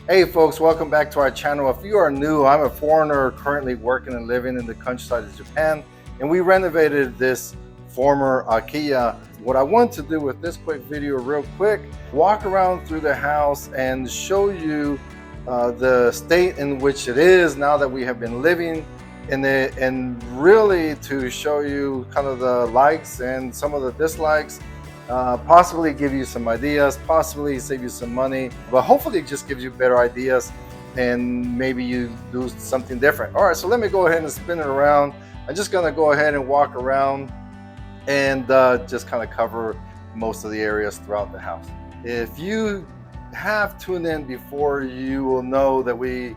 Hey folks, welcome back to our channel. If you are new, I'm a foreigner currently working and living in the countryside of Japan, and we renovated this former Akiya. What I want to do with this quick video real quick, walk around through the house and show you the state in which it is now that we have been living in it, and really to show you kind of the likes and some of the dislikes. Possibly give you some ideas, possibly save you some money, but hopefully it just gives you better ideas and maybe you do something different. All right, so let me go ahead and spin it around. I'm just gonna go ahead and walk around and just kind of cover most of the areas throughout the house. If you have tuned in before, you will know that we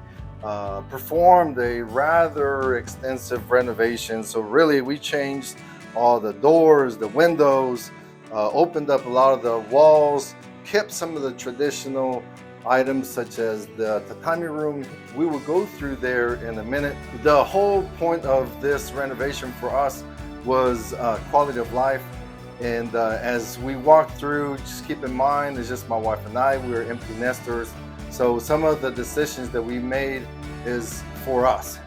performed a rather extensive renovation. So really we changed all the doors, the windows, opened up a lot of the walls, kept some of the traditional items such as the tatami room. We will go through there in a minute. The whole point of this renovation for us was quality of life. And as we walk through, just keep in mind, it's just my wife and I, we're empty nesters. So some of the decisions that we made is for us.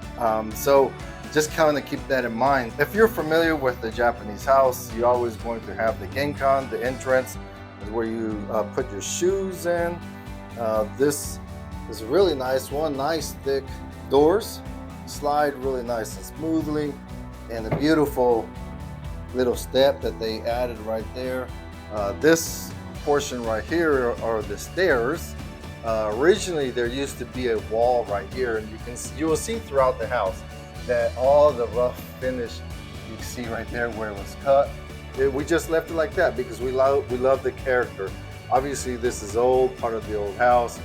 So just kind of keep that in mind. If you're familiar with the Japanese house, you're always going to have the genkan, the entrance, is where you put your shoes in. This is a really nice one, nice thick doors, slide really nice and smoothly, and a beautiful little step that they added right there. This portion right here are the stairs. Originally there used to be a wall right here, and you will see throughout the house that all the rough finish you can see right there where it was cut. We just left it like that because we love the character. Obviously this is old, part of the old house,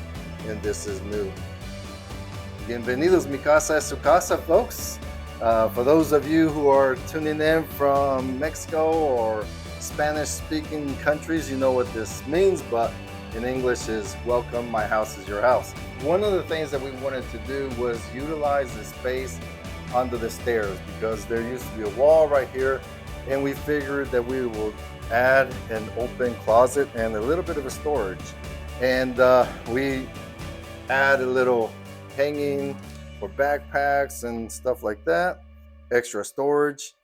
and this is new. Bienvenidos, mi casa es su casa, folks. For those of you who are tuning in from Mexico or Spanish speaking countries, you know what this means, but in English is welcome, my house is your house. One of the things that we wanted to do was utilize the space under the stairs because there used to be a wall right here, and we figured that we will add an open closet and a little bit of a storage, and we add a little hanging for backpacks and stuff like that, extra storage.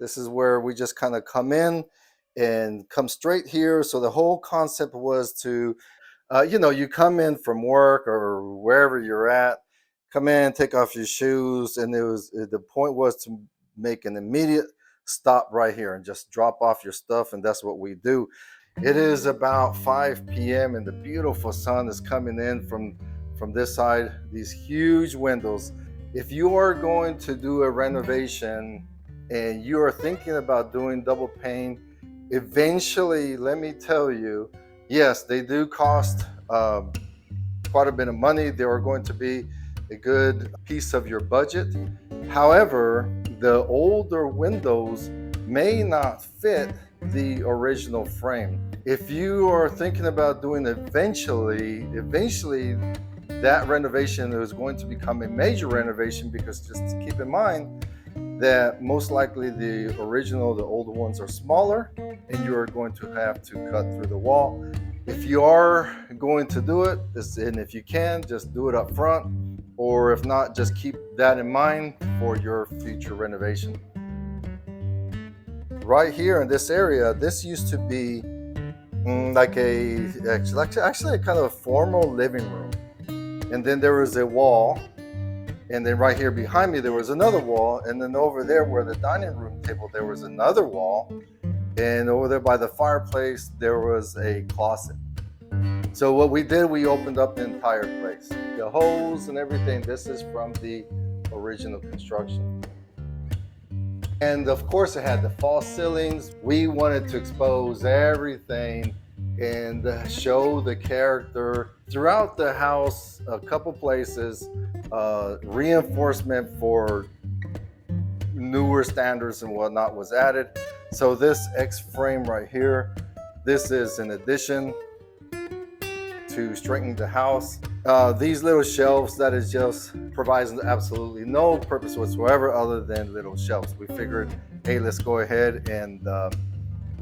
This is where we just kind of come in and come straight here. So the whole concept was to you come in from work or wherever you're at, come in, take off your shoes, and the point was to make an immediate stop right here and just drop off your stuff, and that's what we do. It is about 5 p.m. and the beautiful sun is coming in from this side, these huge windows. If you are going to do a renovation and you are thinking about doing double pane, eventually, let me tell you, yes, they do cost quite a bit of money. They are going to be a good piece of your budget. However, the older windows may not fit the original frame. If you are thinking about doing eventually that renovation is going to become a major renovation, because just keep in mind that most likely the older ones are smaller, and you are going to have to cut through the wall. If you are going to do it, and if you can, just do it up front, or if not, just keep that in mind for your future renovation. Right here in this area, this used to be actually a kind of formal living room, and then there was a wall, and then right here behind me there was another wall, and then over there where the dining room table there was another wall, and over there by the fireplace there was a closet. So what we did, we opened up the entire place, the holes and everything. This is from the original construction. And of course it had the false ceilings. We wanted to expose everything and show the character throughout the house. A couple places, reinforcement for newer standards and whatnot was added. So this X frame right here, this is an addition to straighten the house. These little shelves, that is just provides absolutely no purpose whatsoever other than little shelves. We figured, hey, let's go ahead and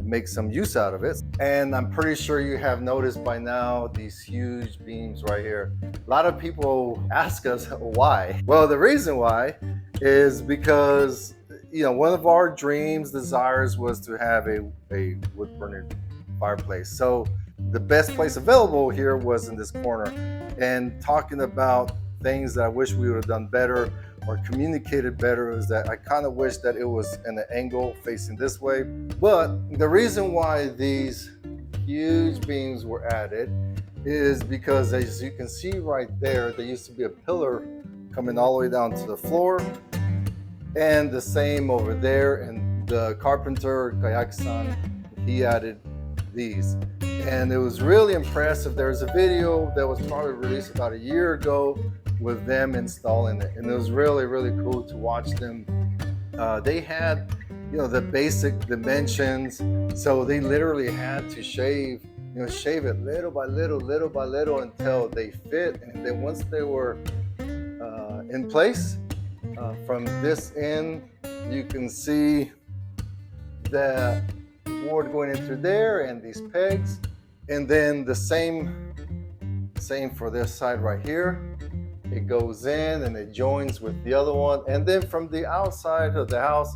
make some use out of it. And I'm pretty sure you have noticed by now these huge beams right here. A lot of people ask us why. Well, the reason why is because, you know, one of our dreams, desires was to have a wood burning fireplace. So the best place available here was in this corner. And talking about things that I wish we would have done better or communicated better is that I kind of wish that it was in an angle facing this way. But the reason why these huge beams were added is because, as you can see right there, there used to be a pillar coming all the way down to the floor, and the same over there. And the carpenter Kayaki-san, he added these, and it was really impressive. There's a video that was probably released about a year ago with them installing it, and it was really, really cool to watch them. They had, you know, the basic dimensions, so they literally had to shave, you know, shave it little by little until they fit. And then once they were in place, from this end, you can see the board going in through there and these pegs, and then the same for this side right here. It goes in and it joins with the other one, and then from the outside of the house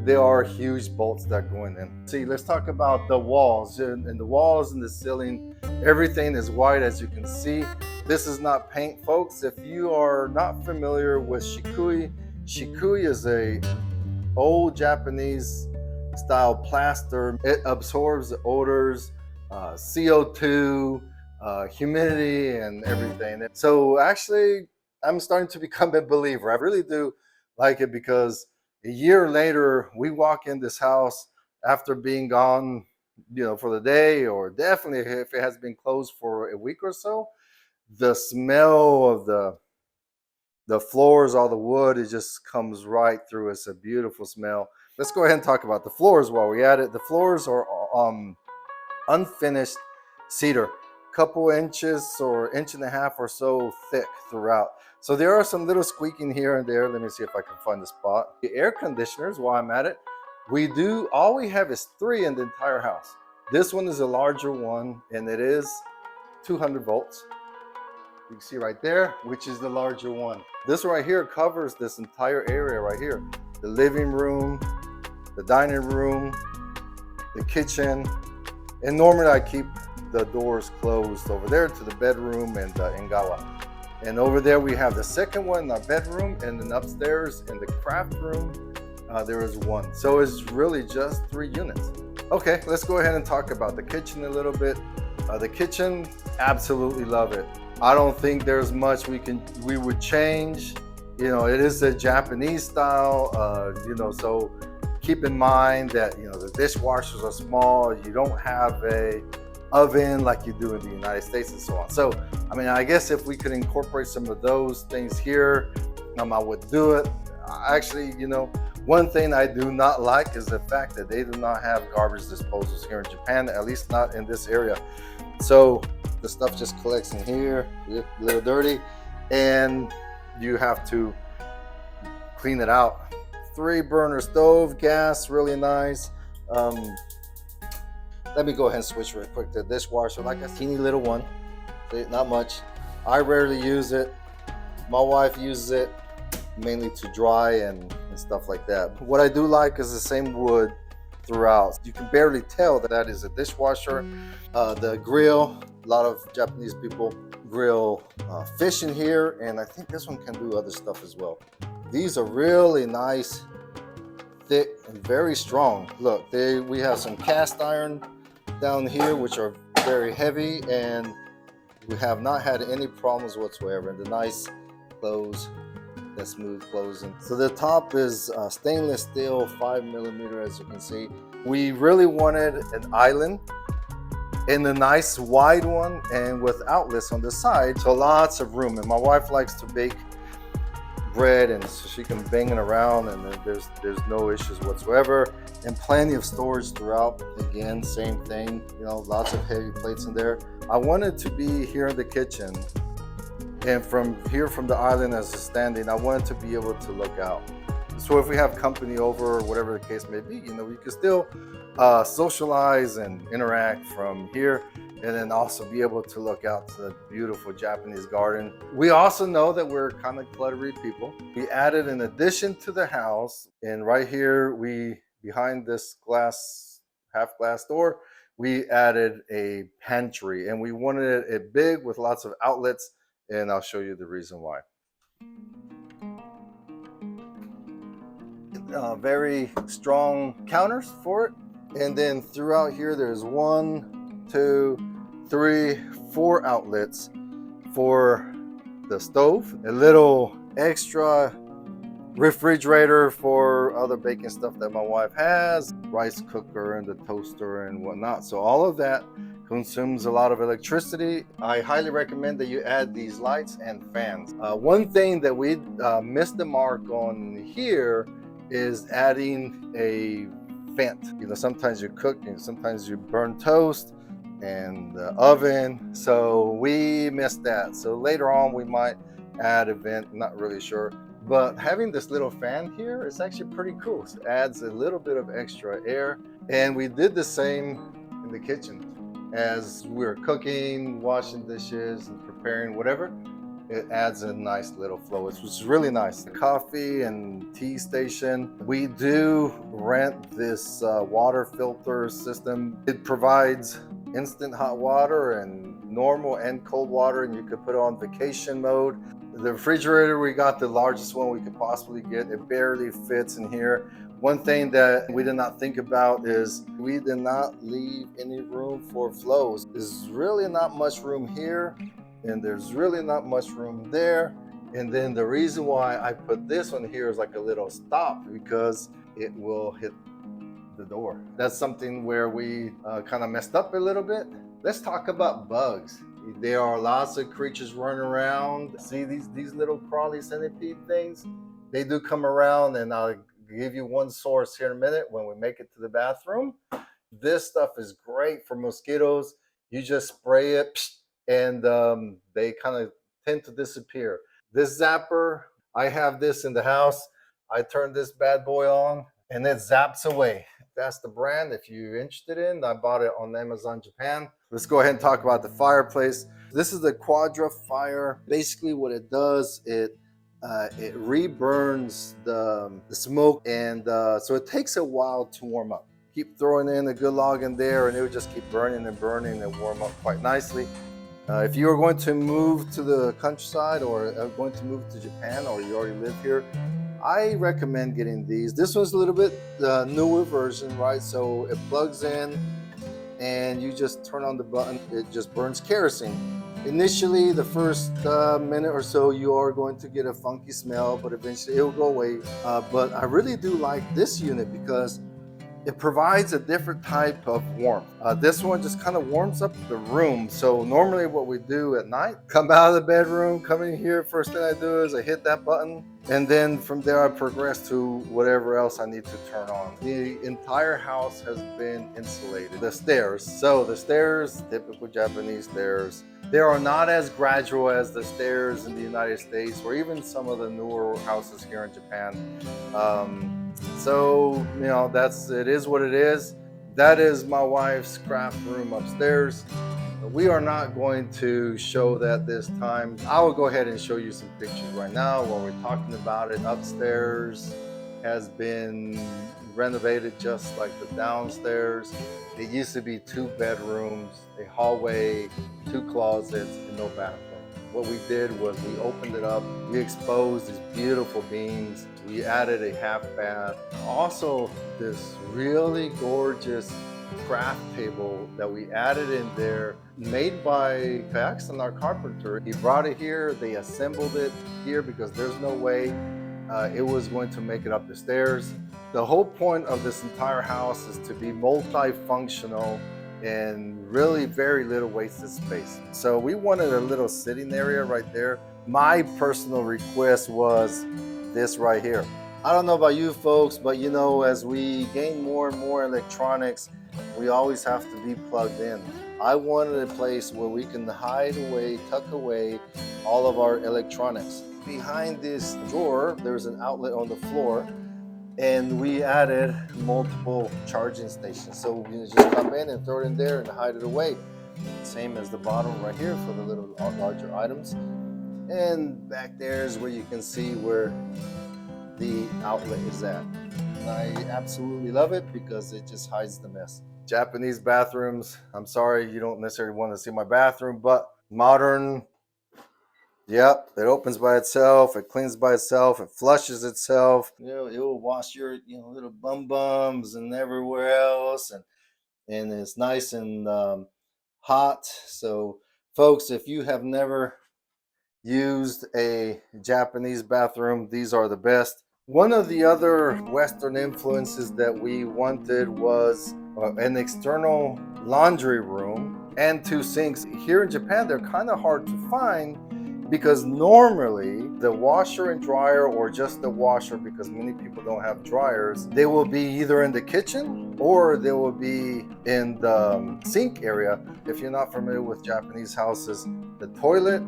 there are huge bolts that go in. See, let's talk about the walls. And the walls and the ceiling, everything is white, as you can see. This is not paint, folks. If you are not familiar with shikui, shikui is a old Japanese style plaster. It absorbs the odors, CO2, humidity, and everything. So actually, I'm starting to become a believer. I really do like it, because a year later, we walk in this house after being gone, you know, for the day, or definitely if it has been closed for a week or so. The smell of the floors, all the wood, it just comes right through. It's a beautiful smell. Let's go ahead and talk about the floors while we're at it. The floors are unfinished cedar, couple inches or inch and a half or so thick throughout. So there are some little squeaking here and there. Let me see if I can find the spot. The air conditioners, while I'm at it, all we have is 3 in the entire house. This one is a larger one, and it is 200 volts. You can see right there, which is the larger one. This right here covers this entire area right here. The living room, the dining room, the kitchen. And normally I keep the doors closed over there to the bedroom and the ingala. And over there we have the second one, our bedroom, and then upstairs in the craft room, there is 1. So it's really just 3 units. Okay, let's go ahead and talk about the kitchen a little bit. The kitchen, absolutely love it. I don't think there's much we would change. You know, it is a Japanese style, you know, so keep in mind that, you know, the dishwashers are small. You don't have a oven like you do in the United States and so on. So, I mean, I guess if we could incorporate some of those things here, I would do it. Actually, you know, one thing I do not like is the fact that they do not have garbage disposals here in Japan, at least not in this area. So the stuff just collects in here, a little dirty, and you have to clean it out. 3-burner stove, gas, really nice. Let me go ahead and switch real quick. The dishwasher, like a teeny little one, not much. I rarely use it. My wife uses it mainly to dry and stuff like that. What I do like is the same wood throughout. You can barely tell that is a dishwasher. The grill, a lot of Japanese people grill fish in here, and I think this one can do other stuff as well. These are really nice, thick, and very strong. Look, we have some cast iron down here, which are very heavy, and we have not had any problems whatsoever. And the nice close, that smooth closing. So the top is stainless steel, 5mm, as you can see. We really wanted an island in a nice wide one and with outlets on the side, so lots of room. And my wife likes to bake bread, and so she can bang it around, and there's no issues whatsoever. And plenty of storage throughout. Again, same thing, you know, lots of heavy plates in there. I wanted to be here in the kitchen, and from here, from the island as it's standing, I wanted to be able to look out. So if we have company over or whatever the case may be, you know, you can still socialize and interact from here, and then also be able to look out to the beautiful Japanese garden. We also know that we're kind of cluttery people. We added an addition to the house, and right here, behind this half glass door, we added a pantry, and we wanted it big with lots of outlets, and I'll show you the reason why. Very strong counters for it, and then throughout here there's 1, 2, 3, 4 outlets for the stove, a little extra refrigerator for other baking stuff that my wife has, rice cooker and the toaster and whatnot. So all of that consumes a lot of electricity. I highly recommend that you add these lights and fans. One thing that we missed the mark on here is adding a vent. You know, sometimes you cook and sometimes you burn toast and the oven, so we missed that. So later on we might add a vent, not really sure. But having this little fan here is actually pretty cool. It adds a little bit of extra air. And we did the same in the kitchen. As we're cooking, washing dishes, and preparing whatever, it adds a nice little flow, which is really nice. The coffee and tea station. We do rent this water filter system. It provides instant hot water and normal and cold water, and you could put it on vacation mode. The refrigerator, we got the largest one we could possibly get. It barely fits in here. One thing that we did not think about is we did not leave any room for flows. There's really not much room here, and there's really not much room there. And then the reason why I put this one here is like a little stop, because it will hit the door. That's something where we kind of messed up a little bit. Let's talk about bugs. There are lots of creatures running around. See these little crawly centipede things? They do come around, and I'll give you one source here in a minute when we make it to the bathroom. This stuff is great for mosquitoes. You just spray it and they kind of tend to disappear. This zapper, I have this in the house. I turn this bad boy on and it zaps away. That's the brand. If you're interested in, I bought it on Amazon Japan. Let's go ahead and talk about the fireplace. This is the Quadra Fire. Basically what it does, it reburns the smoke, and so it takes a while to warm up. Keep throwing in a good log in there and it would just keep burning and burning and warm up quite nicely. If you are going to move to the countryside or going to move to Japan, or you already live here, I recommend getting these. This one's a little bit newer version, right? So it plugs in and you just turn on the button. It just burns kerosene. Initially, the first minute or so, you are going to get a funky smell, but eventually it will go away. But I really do like this unit because it provides a different type of warmth. This one just kind of warms up the room. So normally what we do at night, come out of the bedroom, come in here, first thing I do is I hit that button, and then from there I progress to whatever else I need to turn on. The entire house has been insulated. The stairs, so the stairs, typical Japanese stairs, they are not as gradual as the stairs in the United States or even some of the newer houses here in Japan. So, you know, it is what it is. That is my wife's craft room upstairs. We are not going to show that this time. I will go ahead and show you some pictures right now while we're talking about it. Upstairs has been renovated just like the downstairs. It used to be 2 bedrooms, a hallway, 2 closets, and no bathroom. What we did was we opened it up, we exposed these beautiful beams, we added a half bath. Also, this really gorgeous craft table that we added in there, made by Jackson, our carpenter. He brought it here, they assembled it here because there's no way it was going to make it up the stairs. The whole point of this entire house is to be multifunctional and really very little wasted space. So we wanted a little sitting area right there. My personal request was this right here. I don't know about you folks, but you know, as we gain more and more electronics, we always have to be plugged in. I wanted a place where we can hide away, tuck away all of our electronics. Behind this drawer, there's an outlet on the floor. And we added multiple charging stations. So you just come in and throw it in there and hide it away. Same as the bottom right here for the little larger items. And back there is where you can see where the outlet is at. And I absolutely love it because it just hides the mess. Japanese bathrooms, I'm sorry you don't necessarily want to see my bathroom, but modern, yep, it opens by itself, it cleans by itself, it flushes itself. You know, it will wash your little bums and everywhere else, and it's nice and hot. So, folks, if you have never used a Japanese bathroom, these are the best. One of the other Western influences that we wanted was an external laundry room and two sinks. Here in Japan, they're kind of hard to find because normally the washer and dryer, or just the washer, because many people don't have dryers, they will be either in the kitchen or they will be in the sink area. If you're not familiar with Japanese houses, the toilet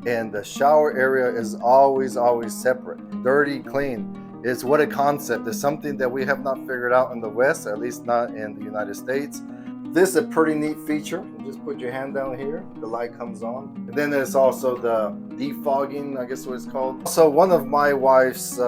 and the shower area is always separate. Dirty, clean. It's what a concept. It's something that we have not figured out in the West, at least not in the United States. This is a pretty neat feature. You just put your hand down here, the light comes on. And then there's also the defogging, I guess what it's called. So one of my wife's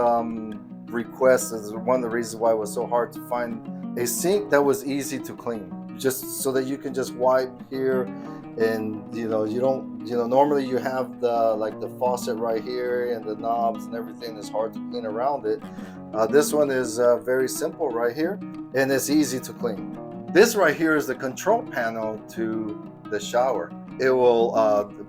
requests is one of the reasons why it was so hard to find a sink that was easy to clean. Just so that you can just wipe here, and you don't normally you have the faucet right here and the knobs and everything is hard to clean around it. This one is very simple right here, and it's easy to clean. This right here is the control panel to the shower. It will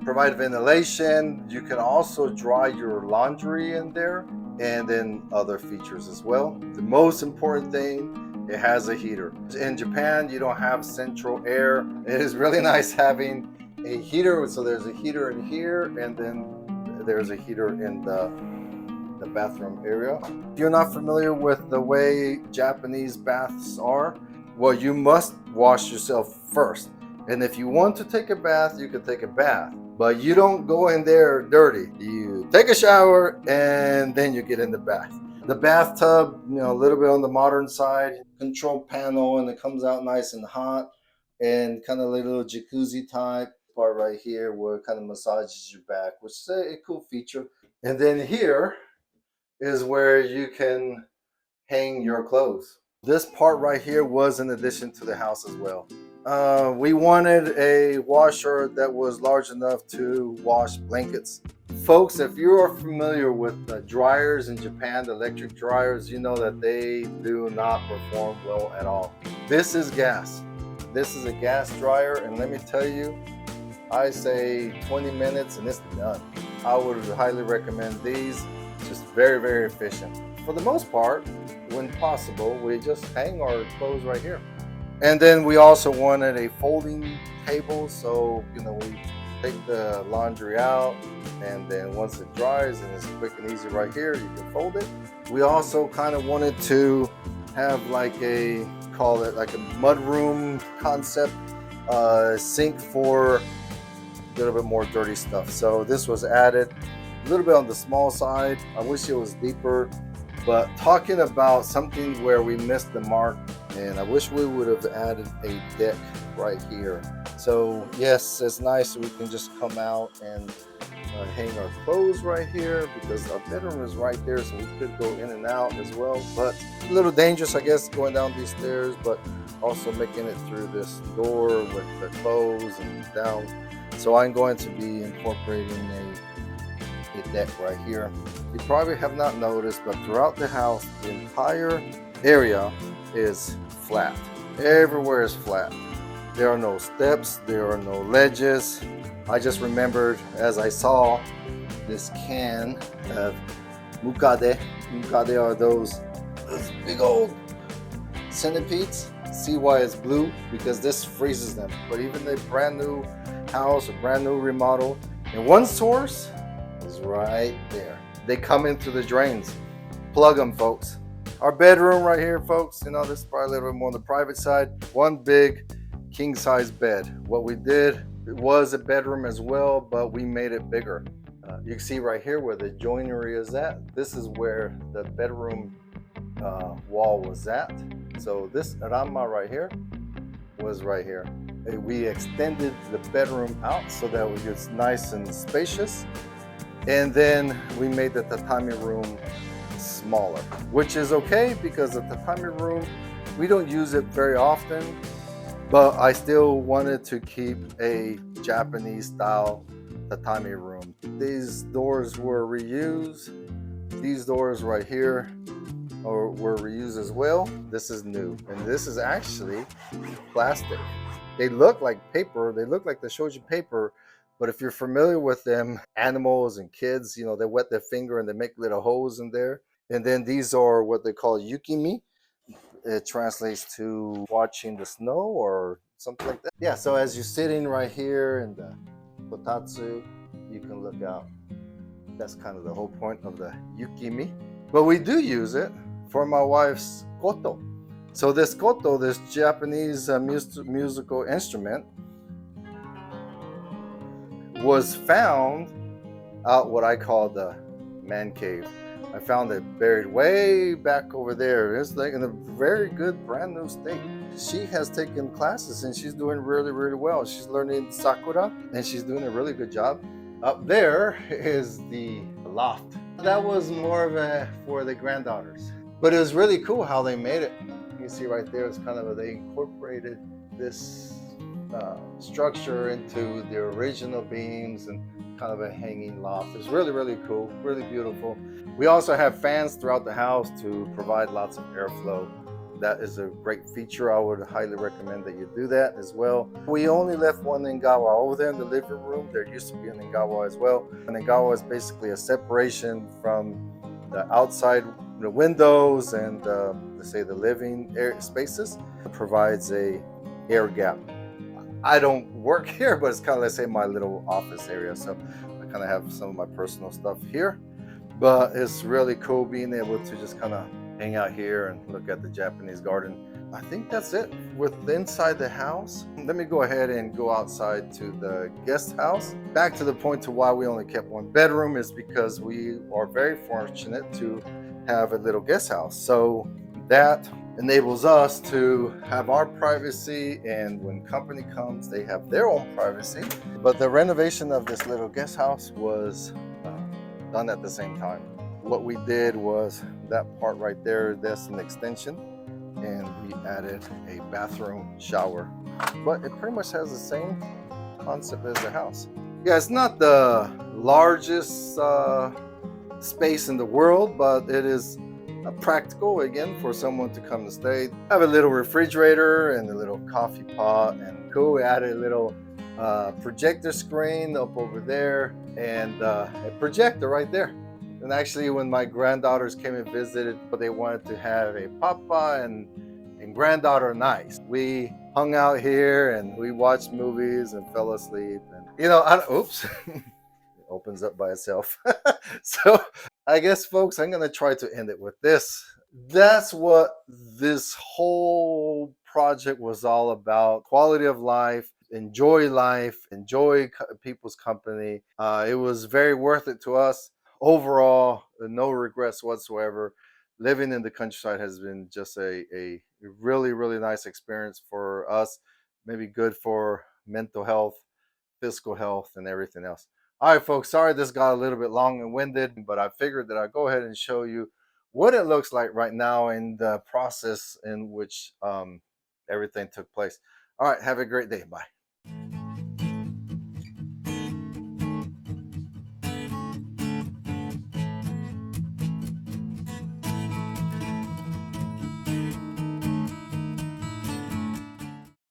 provide ventilation. You can also dry your laundry in there, and then other features as well. The most important thing, it has a heater. In Japan, you don't have central air. It is really nice having a heater. So there's a heater in here, and then there's a heater in the bathroom area. If you're not familiar with the way Japanese baths are, well, you must wash yourself first. And if you want to take a bath, you can take a bath, but you don't go in there dirty. You take a shower and then you get in the bath. The bathtub, a little bit on the modern side, control panel, and it comes out nice and hot, and kind of little jacuzzi type part right here where it kind of massages your back, which is a cool feature. And then here is where you can hang your clothes. This part right here was an addition to the house as well. We wanted a washer that was large enough to wash blankets. Folks, if you are familiar with the dryers in Japan, the electric dryers, you know that they do not perform well at all. This is gas. This is a gas dryer, and let me tell you, I say 20 minutes and it's done. I would highly recommend these. Just very efficient. For the most part, when possible, we just hang our clothes right here. And then we also wanted a folding table, so we take the laundry out, and then once it dries and it's quick and easy right here, you can fold it. We also kind of wanted to have call it like a mudroom concept sink for a little bit more dirty stuff. So this was added a little bit on the small side. I wish it was deeper, but talking about something where we missed the mark, and I wish we would have added a deck right here. So yes, it's nice we can just come out and hang our clothes right here, because our bedroom is right there, so we could go in and out as well. But a little dangerous, I guess, going down these stairs, but also making it through this door with the clothes and down. So I'm going to be incorporating a deck right here. You probably have not noticed, but throughout the house, the entire area is flat. Everywhere is flat. There are no steps, there are no ledges. I just remembered as I saw this can of mukade. Mukade are those big old centipedes. See why it's blue? Because this freezes them. But even a brand new house, a brand new remodel, and one source is right there. They come in through the drains. Plug them, folks. Our bedroom right here, folks, this is probably a little bit more on the private side. One big king size bed. What we did, it was a bedroom as well, but we made it bigger. You can see right here where the joinery is at. This is where the bedroom wall was at. So this rama right here was right here. We extended the bedroom out so that it was nice and spacious. And then we made the tatami room smaller, which is okay because the tatami room, we don't use it very often, but I still wanted to keep a Japanese style tatami room. These doors were reused. These doors right here were reused as well. This is new, and this is actually plastic. They look like paper. They look like the shoji paper, but if you're familiar with them, animals and kids, you know, they wet their finger and they make little holes in there. And then these are what they call yukimi. It translates to watching the snow or something like that. Yeah, so as you're sitting right here in the kotatsu, you can look out. That's kind of the whole point of the yukimi. But we do use it for my wife's koto. So this koto, this Japanese musical instrument, was found out what I call the man cave. I found it buried way back over there. It's like in a very good brand new state. She has taken classes and she's doing really, really well. She's learning sakura and she's doing a really good job. Up there is the loft. That was more of a for the granddaughters. But it was really cool how they made it. You see right there, it's kind of they incorporated this structure into the original beams and kind of a hanging loft. It's really, really cool, really beautiful. We also have fans throughout the house to provide lots of airflow. That is a great feature. I would highly recommend that you do that as well. We only left one Ngawa over there in the living room. There used to be an Ngawa as well. An Ngawa is basically a separation from the outside, the windows and let's say the living air spaces. It provides a air gap. I don't work here, but it's kind of, let's say, my little office area. So I kind of have some of my personal stuff here. But it's really cool being able to just kind of hang out here and look at the Japanese garden. I think that's it with inside the house. Let me go ahead and go outside to the guest house. Back to the point to why we only kept one bedroom is because we are very fortunate to have a little guest house. So that enables us to have our privacy, and when company comes, they have their own privacy. But the renovation of this little guest house was done at the same time. What we did was that part right there, that's an extension, and we added a bathroom shower. But it pretty much has the same concept as the house. Yeah, it's not the largest space in the world, but it is practical again for someone to come to stay. I have a little refrigerator and a little coffee pot, and cool. We added a little projector screen up over there and a projector right there. And actually, when my granddaughters came and visited, they wanted to have a papa and granddaughter night. We hung out here and we watched movies and fell asleep. And you know, oops. Opens up by itself. So I guess, folks, I'm going to try to end it with this. That's what this whole project was all about. Quality of life, enjoy people's company. It was very worth it to us. Overall, no regrets whatsoever. Living in the countryside has been just a really, really nice experience for us. Maybe good for mental health, physical health, and everything else. All right, folks, sorry this got a little bit long and winded, but I figured that I'd go ahead and show you what it looks like right now in the process in which everything took place. All right, have a great day. Bye.